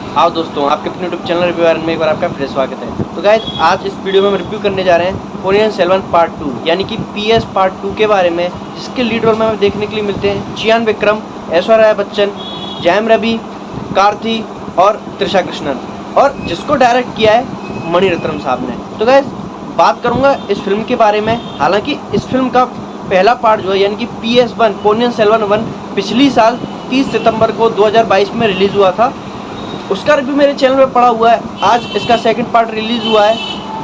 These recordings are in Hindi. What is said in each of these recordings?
आओ दोस्तों, आपके अपने यूट्यूब चैनल रिव्यू में एक बार आपका फिर स्वागत है। तो गाइस, आज इस वीडियो में हम रिव्यू करने जा रहे हैं पोनियन सेल्वन पार्ट 2 यानी कि पीएस पार्ट 2 के बारे में, जिसके लीड रोल में हमें देखने के लिए मिलते हैं चियान विक्रम, ऐश्वर्या राय बच्चन, जैम रवि, कार्ति और त्रिशा कृष्णन, और जिसको डायरेक्ट किया है मणिरत्नम साहब ने। तो गाइस, बात करूँगा इस फिल्म के बारे में। हालाँकि इस फिल्म का पहला पार्ट जो है यानी कि PS1 पोनियन सेल्वन 1 पिछली साल 30 सितंबर को 2022 में रिलीज़ हुआ था। उसका रिव्यू मेरे चैनल पे पड़ा हुआ है। आज इसका सेकंड पार्ट रिलीज़ हुआ है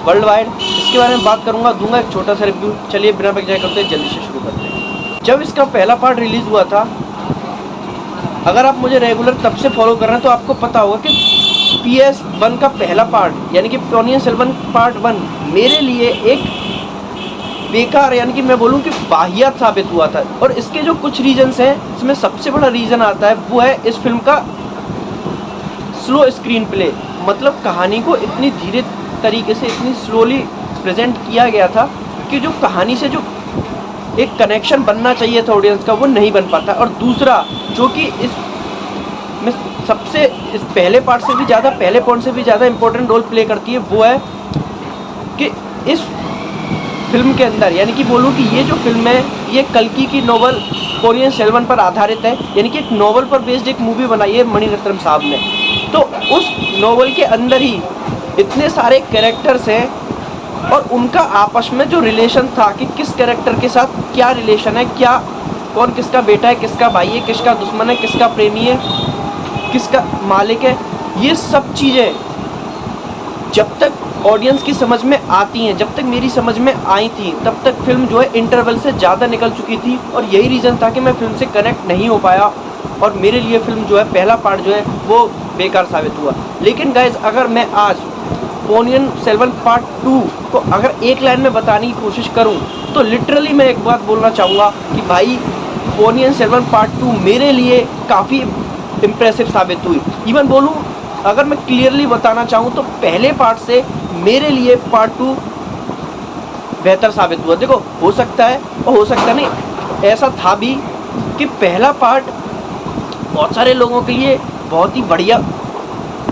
वर्ल्ड वाइड, इसके बारे में बात करूंगा, दूंगा एक छोटा सा रिव्यू। चलिए बिना बजाय करते हैं, जल्दी से शुरू करते हैं। जब इसका पहला पार्ट रिलीज़ हुआ था, अगर आप मुझे रेगुलर तब से फॉलो कर रहे हैं तो आपको पता होगा कि PS1 का पहला पार्ट यानी कि पोनियन सेल्वन पार्ट 1 मेरे लिए एक बेकार, यानी कि मैं बोलूँ कि वाहियात साबित हुआ था। और इसके जो कुछ रीजंस हैं, इसमें सबसे बड़ा रीज़न आता है वो है इस फिल्म का स्लो स्क्रीन प्ले। मतलब कहानी को इतनी धीरे तरीके से, इतनी स्लोली प्रेजेंट किया गया था कि जो कहानी से जो एक कनेक्शन बनना चाहिए था ऑडियंस का, वो नहीं बन पाता। और दूसरा जो कि इस में सबसे इस पहले पार्ट से भी ज़्यादा, पहले पॉइंट से भी ज़्यादा इम्पोर्टेंट रोल प्ले करती है, वो है कि इस फिल्म के अंदर, यानी कि बोलूँ कि ये जो फिल्म है ये कल्कि की नोवेल पोनियन सेल्वन पर आधारित है। यानी कि एक नोवेल पर बेस्ड एक मूवी बनाई है मणिरत्नम साहब ने। तो उस नोवेल के अंदर ही इतने सारे कैरेक्टर्स हैं और उनका आपस में जो रिलेशन था कि किस कैरेक्टर के साथ क्या रिलेशन है, क्या कौन किसका बेटा है, किसका भाई है, किसका दुश्मन है, किसका प्रेमी है, किसका मालिक है, ये सब चीज़ें जब तक ऑडियंस की समझ में आती हैं, जब तक मेरी समझ में आई थी, तब तक फिल्म जो है इंटरवल से ज़्यादा निकल चुकी थी। और यही रीज़न था कि मैं फिल्म से कनेक्ट नहीं हो पाया और मेरे लिए फिल्म जो है पहला पार्ट जो है वो बेकार साबित हुआ। लेकिन गाइज, अगर मैं आज पोनियन सेल्वन पार्ट 2 को अगर एक लाइन में बताने की कोशिश करूं तो लिटरली मैं एक बात बोलना चाहूँगा कि भाई पोनियन सेल्वन पार्ट 2 मेरे लिए काफ़ी इम्प्रेसिव साबित हुई। इवन बोलूँ, अगर मैं क्लियरली बताना चाहूँ तो पहले पार्ट से मेरे लिए पार्ट 2 बेहतर साबित हुआ। देखो, हो सकता है और हो सकता नहीं, ऐसा था भी कि पहला पार्ट बहुत सारे लोगों के लिए बहुत ही बढ़िया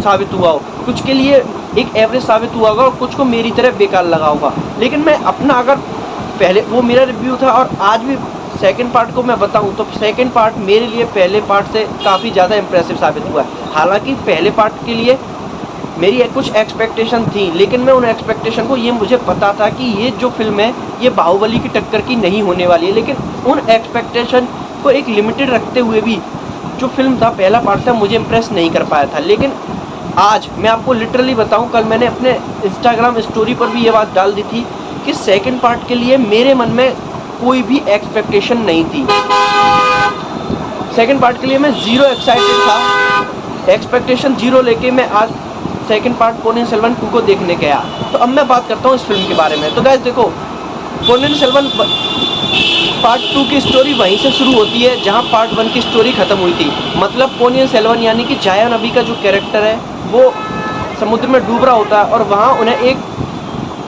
साबित हुआ हो, कुछ के लिए एक एवरेज साबित हुआ होगा और कुछ को मेरी तरह बेकार लगा होगा। लेकिन मैं अपना, अगर पहले वो मेरा रिव्यू था और आज भी सेकंड पार्ट को मैं बताऊं तो सेकंड पार्ट मेरे लिए पहले पार्ट से काफ़ी ज़्यादा इम्प्रेसिव साबित हुआ है। हालांकि पहले पार्ट के लिए मेरी कुछ एक्सपेक्टेशन थी, लेकिन मैं उन एक्सपेक्टेशन को, ये मुझे पता था कि ये जो फिल्म है ये बाहुबली की टक्कर की नहीं होने वाली है, लेकिन उन एक्सपेक्टेशन को एक लिमिटेड रखते हुए भी जो फिल्म था पहला पार्ट था मुझे इम्प्रेस नहीं कर पाया था। लेकिन आज मैं आपको लिटरली बताऊं, कल मैंने अपने इंस्टाग्राम स्टोरी पर भी ये बात डाल दी थी कि सेकंड पार्ट के लिए मेरे मन में कोई भी एक्सपेक्टेशन नहीं थी। सेकंड पार्ट के लिए मैं ज़ीरो एक्साइटेड था, एक्सपेक्टेशन ज़ीरो लेके मैं आज सेकंड पार्ट पोनियन सेल्वन 2 को देखने गया। तो अब मैं बात करता हूँ इस फिल्म के बारे में। तो गाइस देखो, पोनियन सेल्वन पार्ट 2 की स्टोरी वहीं से शुरू होती है जहाँ पार्ट 1 की स्टोरी ख़त्म हुई थी। मतलब पोनियन सेल्वन यानी कि जाया नबी का जो कैरेक्टर है वो समुद्र में डूब रहा होता है और वहाँ उन्हें एक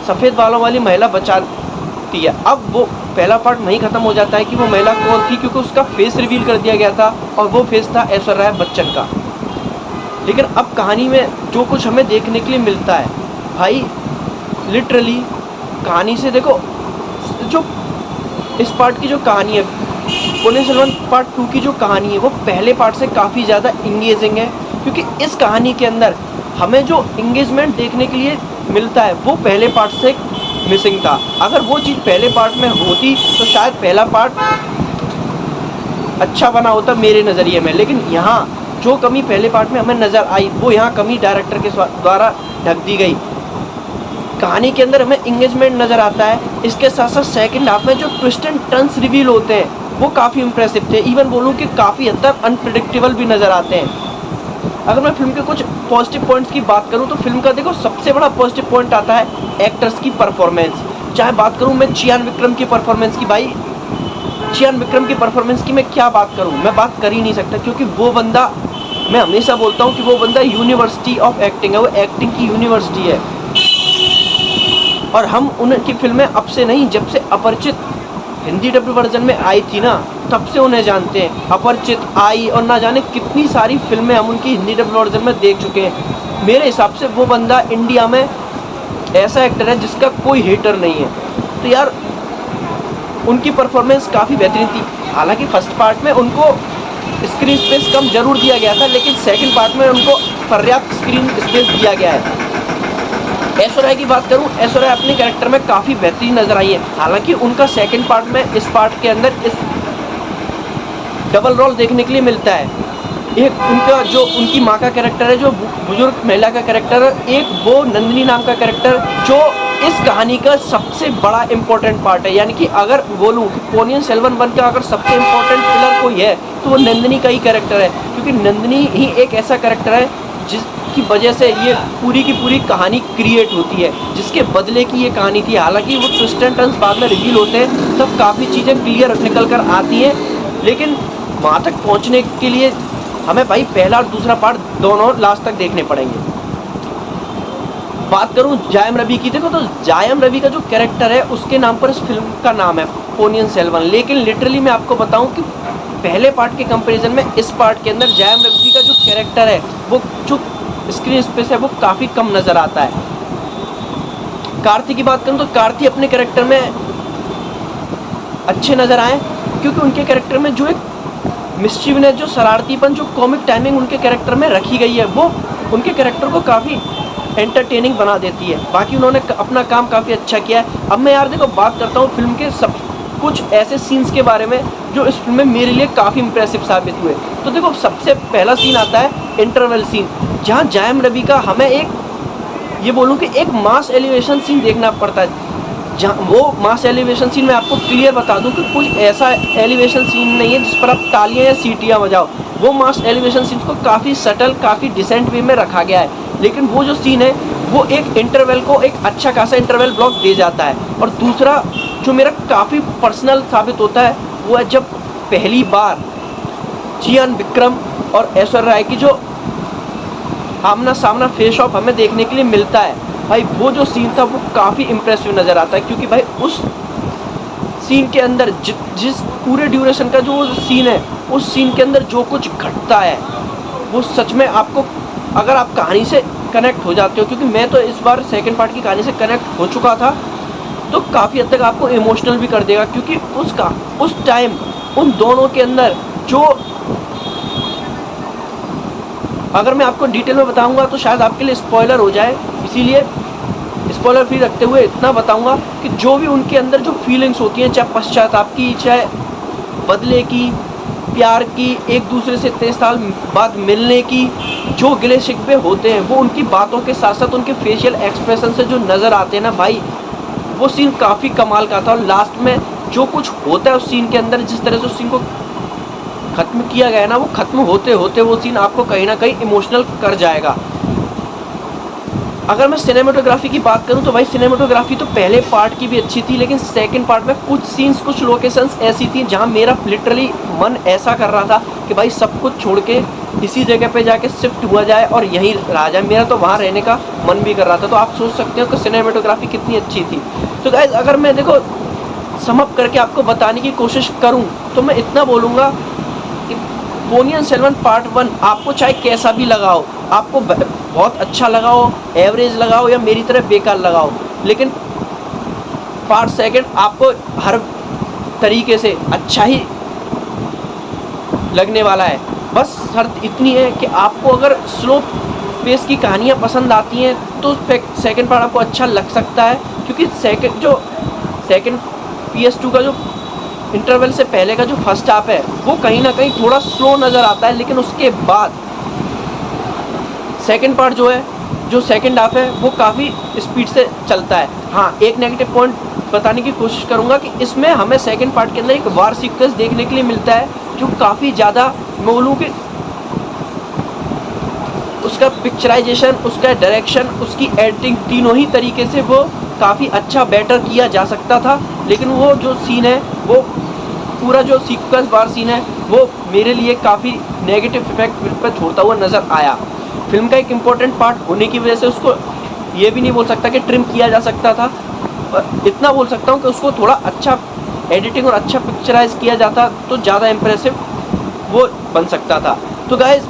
सफ़ेद बालों वाली महिला बचाती है। अब वो पहला पार्ट वहीं ख़त्म हो जाता है कि वो महिला कौन थी, क्योंकि उसका फेस रिवील कर दिया गया था और वो फेस था ऐश्वर्या राय बच्चन का। लेकिन अब कहानी में जो कुछ हमें देखने के लिए मिलता है, भाई लिटरली कहानी से देखो, जो इस पार्ट की जो कहानी है, पोनियन सेल्वन पार्ट 2 की जो कहानी है वो पहले पार्ट से काफ़ी ज़्यादा इंगेजिंग है, क्योंकि इस कहानी के अंदर हमें जो इंगेजमेंट देखने के लिए मिलता है वो पहले पार्ट से मिसिंग था। अगर वो चीज़ पहले पार्ट में होती तो शायद पहला पार्ट अच्छा बना होता मेरे नज़रिए में। लेकिन यहाँ जो कमी पहले पार्ट में हमें नज़र आई वो यहाँ कमी डायरेक्टर के द्वारा ढक दी गई। कहानी के अंदर हमें इंगेजमेंट नज़र आता है, इसके साथ साथ सेकंड हाफ में जो ट्विस्ट एंड टर्न्स रिवील होते हैं वो काफ़ी इंप्रेसिव थे। इवन बोलूँ कि काफ़ी हद तक अनप्रिडिक्टेबल भी नज़र आते हैं। अगर मैं फिल्म के कुछ पॉजिटिव पॉइंट्स की बात करूँ तो फिल्म का देखो सबसे बड़ा पॉजिटिव पॉइंट आता है एक्टर्स की परफॉर्मेंस। चाहे बात करूँ मैं चियान विक्रम की परफॉर्मेंस की, भाई चियान विक्रम की परफॉर्मेंस की मैं क्या बात करूँ, मैं बात कर ही नहीं सकता, क्योंकि वो बंदा, मैं हमेशा बोलता हूँ कि वो बंदा यूनिवर्सिटी ऑफ एक्टिंग है, वो एक्टिंग की यूनिवर्सिटी है। और हम उनकी फिल्में अब से नहीं, जब से अपरिचित हिंदी डब्ड वर्जन में आई थी ना, तब से उन्हें जानते हैं। अपरिचित आई और ना जाने कितनी सारी फिल्में हम उनकी हिंदी डब्ड वर्जन में देख चुके हैं। मेरे हिसाब से वो बंदा इंडिया में ऐसा एक्टर है जिसका कोई हेटर नहीं है। तो यार उनकी परफॉर्मेंस काफ़ी बेहतरीन थी। हालांकि फर्स्ट पार्ट में उनको स्क्रीन स्पेस कम जरूर दिया गया था, लेकिन सेकंड पार्ट में उनको पर्याप्त स्क्रीन स्पेस दिया गया है। ऐश्वर्या राय की बात करूं, ऐश्वर्या राय अपने कैरेक्टर में काफ़ी बेहतरीन नजर आई है। हालांकि उनका सेकंड पार्ट में इस पार्ट के अंदर इस डबल रोल देखने के लिए मिलता है। एक उनका जो उनकी माँ का कैरेक्टर है, जो बुजुर्ग महिला का कैरेक्टर है, एक वो नंदिनी नाम का कैरेक्टर जो इस कहानी का सबसे बड़ा इम्पोर्टेंट पार्ट है। यानी कि अगर बोलूँ कि पोनियन सेल्वन वन का अगर सबसे इम्पोर्टेंट पिलर कोई है तो वो नंदिनी का ही कैरेक्टर है, क्योंकि नंदिनी ही एक ऐसा कैरेक्टर है जिसकी वजह से ये पूरी की पूरी कहानी क्रिएट होती है, जिसके बदले की ये कहानी थी। हालांकि वो ट्विस्ट एंड टर्न्स बाद में रिवील होते हैं, तब काफ़ी चीज़ें क्लियर निकल कर आती हैं, लेकिन वहाँ तक पहुँचने के लिए हमें भाई पहला और दूसरा पार्ट दोनों लास्ट तक देखने पड़ेंगे। बात करूं जायम रवि की, देखो तो जायम रवि का जो कैरेक्टर है उसके नाम पर इस फिल्म का नाम है पोनियन सेल्वन, लेकिन लिटरली मैं आपको बताऊं कि पहले पार्ट के कंपैरिजन में इस पार्ट के अंदर जायम रवि का जो कैरेक्टर है, वो जो स्क्रीन स्पेस है वो काफ़ी कम नज़र आता है। कार्ति की बात करूं तो कार्ति अपने कैरेक्टर में अच्छे नज़र आए, क्योंकि उनके कैरेक्टर में जो एक मिस्चीवनेस, जो शरारतीपन, जो कॉमिक टाइमिंग उनके कैरेक्टर में रखी गई है, वो उनके कैरेक्टर को काफ़ी एंटरटेनिंग बना देती है। बाकी उन्होंने अपना काम काफ़ी अच्छा किया है। अब मैं यार देखो बात करता हूँ फिल्म के सब कुछ ऐसे सीन्स के बारे में जो इस फिल्म में मेरे लिए काफ़ी इंप्रेसिव साबित हुए। तो देखो सबसे पहला सीन आता है इंटरवल सीन, जहाँ जायम रवि का हमें एक ये बोलूँ कि एक मास एलिवेशन सीन देखना पड़ता है। जहाँ वो मास एलिवेशन सीन मैं आपको क्लियर बता दूं कि कुछ ऐसा एलिवेशन सीन नहीं है जिस पर आप तालियां या सीटियां बजाओ। वो मास एलिवेशन सीन को काफ़ी सटल, काफ़ी डिसेंट वे में रखा गया है, लेकिन वो जो सीन है वो एक इंटरवल को एक अच्छा खासा इंटरवल ब्लॉक दे जाता है। और दूसरा जो मेरा काफ़ी पर्सनल साबित होता है वो है जब पहली बार चियान विक्रम और ऐश्वर्या राय की जो आमना सामना फेस ऑफ हमें देखने के लिए मिलता है, भाई वो जो सीन था वो काफ़ी इम्प्रेसिव नज़र आता है। क्योंकि भाई उस सीन के अंदर जिस पूरे ड्यूरेशन का जो सीन है, उस सीन के अंदर जो कुछ घटता है वो सच में आपको, अगर आप कहानी से कनेक्ट हो जाते हो, क्योंकि मैं तो इस बार सेकंड पार्ट की कहानी से कनेक्ट हो चुका था, तो काफ़ी हद तक आपको इमोशनल भी कर देगा। क्योंकि उस टाइम उन दोनों के अंदर जो, अगर मैं आपको डिटेल में बताऊंगा तो शायद आपके लिए स्पॉइलर हो जाए, इसीलिए स्पॉइलर फ्री रखते हुए इतना बताऊंगा कि जो भी उनके अंदर जो फीलिंग्स होती हैं, चाहे पश्चाताप की, चाहे बदले की, प्यार की, एक दूसरे से इतने साल बाद मिलने की, जो गिले शिकवे होते हैं वो उनकी बातों के साथ साथ उनके फेशियल एक्सप्रेशन से जो नज़र आते हैं ना भाई, वो सीन काफ़ी कमाल का था। और लास्ट में जो कुछ होता है उस सीन के अंदर, जिस तरह से उस सीन को ख़त्म किया गया है ना, वो ख़त्म होते होते वो सीन आपको कहीं ना कहीं इमोशनल कर जाएगा। अगर मैं सिनेमेटोग्राफी की बात करूं तो भाई सिनेमेटोग्राफी तो पहले पार्ट की भी अच्छी थी, लेकिन सेकंड पार्ट में कुछ सीन्स, कुछ लोकेशंस ऐसी थी जहां मेरा लिटरली मन ऐसा कर रहा था कि भाई सब कुछ छोड़ के इसी जगह पे जाके शिफ्ट हुआ जाए और यहीं रहा जाए। मेरा तो वहाँ रहने का मन भी कर रहा था। तो आप सोच सकते हो कि सिनेमेटोग्राफी कितनी अच्छी थी। तो गाइस अगर मैं देखो समअप करके आपको बताने की कोशिश करूँ तो मैं इतना बोलूँगा कि पोनियन सेल्वन पार्ट 1 आपको चाहे कैसा भी लगाओ, आपको बहुत अच्छा लगाओ, एवरेज लगाओ या मेरी तरह बेकार लगाओ, लेकिन पार्ट सेकंड आपको हर तरीके से अच्छा ही लगने वाला है। बस शर्त इतनी है कि आपको अगर स्लो पेस की कहानियाँ पसंद आती हैं तो सेकंड पार्ट आपको अच्छा लग सकता है, क्योंकि सेकंड PS2 का जो इंटरवल से पहले का जो फर्स्ट हाफ है वो कहीं ना कहीं थोड़ा स्लो नज़र आता है, लेकिन उसके बाद सेकंड पार्ट जो है, जो सेकंड हाफ है वो काफ़ी स्पीड से चलता है। हाँ, एक नेगेटिव पॉइंट बताने की कोशिश करूँगा कि इसमें हमें सेकंड पार्ट के अंदर एक वार सीक्वेंस देखने के लिए मिलता है जो काफ़ी ज़्यादा, मैं बोलूँ कि उसका पिक्चराइजेशन, उसका डायरेक्शन, उसकी एडिटिंग, तीनों ही तरीके से वो काफ़ी अच्छा बेटर किया जा सकता था। लेकिन वो जो सीन है, वो पूरा जो सीक्वेंस वार सीन है वो मेरे लिए काफ़ी नेगेटिव इफेक्ट पर छोड़ता हुआ नज़र आया। फिल्म का एक इम्पॉर्टेंट पार्ट होने की वजह से उसको ये भी नहीं बोल सकता कि ट्रिम किया जा सकता था, इतना बोल सकता हूँ कि उसको थोड़ा अच्छा एडिटिंग और अच्छा पिक्चराइज किया जाता तो ज़्यादा इम्प्रेसिव वो बन सकता था। तो गाइस,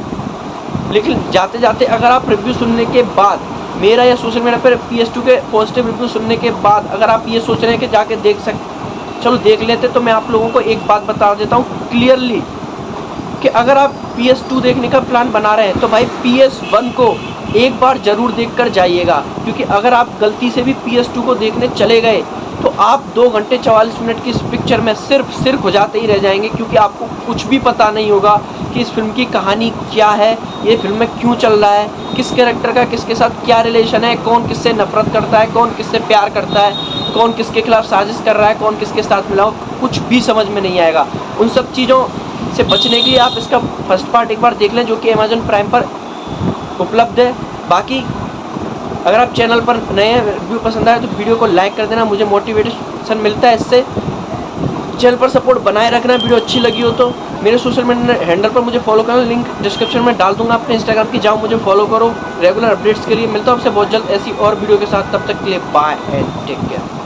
लेकिन जाते जाते अगर आप रिव्यू सुनने के बाद, मेरा या सोशल मीडिया पर PS2 के पॉजिटिव रिव्यू सुनने के बाद अगर आप ये सोच रहे हैं कि जाके चलो देख लेते, तो मैं आप लोगों को एक बात बता देता हूँ क्लियरली कि अगर आप PS2 देखने का प्लान बना रहे हैं तो भाई PS1 को एक बार ज़रूर देख कर जाइएगा, क्योंकि अगर आप गलती से भी PS2 को देखने चले गए तो आप 2 घंटे 44 मिनट की इस पिक्चर में सिर्फ हो जाते ही रह जाएंगे, क्योंकि आपको कुछ भी पता नहीं होगा कि इस फिल्म की कहानी क्या है, ये फिल्म में क्यों चल रहा है, किस कैरेक्टर का किसके साथ क्या रिलेशन है, कौन किससे नफरत करता है, कौन किससे प्यार करता है, कौन किसके खिलाफ साजिश कर रहा है, कौन किसके साथ मिला हो, कुछ भी समझ में नहीं आएगा। उन सब चीज़ों से बचने के लिए आप इसका फर्स्ट पार्ट एक बार देख लें, जो कि अमेजन प्राइम पर उपलब्ध है। बाकी अगर आप चैनल पर नए हैं, रिव्यू पसंद आए तो वीडियो को लाइक कर देना, मुझे मोटिवेशन मिलता है इससे। चैनल पर सपोर्ट बनाए रखना, वीडियो अच्छी लगी हो तो मेरे सोशल मीडिया हैंडल पर मुझे फॉलो करना, लिंक डिस्क्रिप्शन में डाल दूंगा अपने इंस्टाग्राम की, जाओ मुझे फॉलो करो। रेगुलर अपडेट्स के लिए मिलता हूँ आपसे बहुत जल्द ऐसी और वीडियो के साथ, तब तक के लिए बाय एंड टेक केयर।